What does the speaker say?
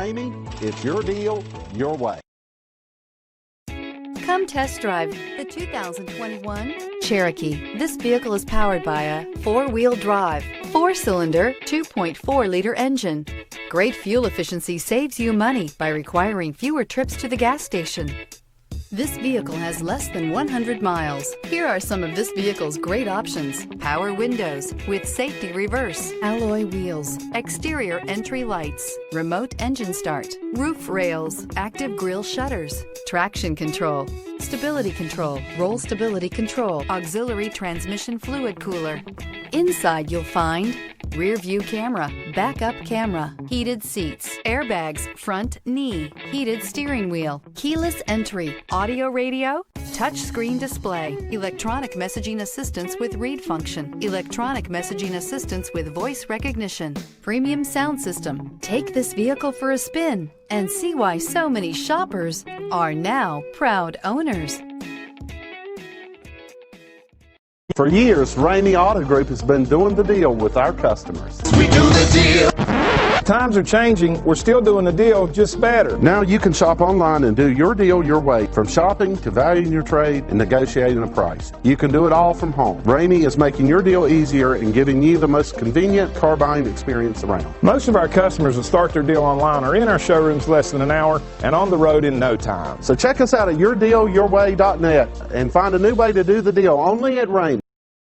Ramey, it's your deal, your way. Come test drive the 2021 Cherokee. This vehicle is powered by a four-wheel drive, four-cylinder, 2.4-liter engine. Great fuel efficiency saves you money by requiring fewer trips to the gas station. This vehicle has less than 100 miles. Here are some of this vehicle's great options: power windows with safety reverse, alloy wheels, exterior entry lights, remote engine start, roof rails, active grille shutters, traction control, stability control, roll stability control, auxiliary transmission fluid cooler. Inside you'll find rear view camera, backup camera, heated seats, airbags, front knee, heated steering wheel, keyless entry, audio radio, touchscreen display, electronic messaging assistance with read function, electronic messaging assistance with voice recognition, premium sound system. Take this vehicle for a spin and see why so many shoppers are now proud owners. For years, Ramey Auto Group has been doing the deal with our customers. We do the deal. Times are changing. We're still doing the deal, just better. Now you can shop online and do your deal your way, from shopping to valuing your trade and negotiating a price. You can do it all from home. Ramey is making your deal easier and giving you the most convenient car buying experience around. Most of our customers that start their deal online are in our showrooms less than an hour and on the road in no time. So check us out at yourdealyourway.net and find a new way to do the deal only at Ramey.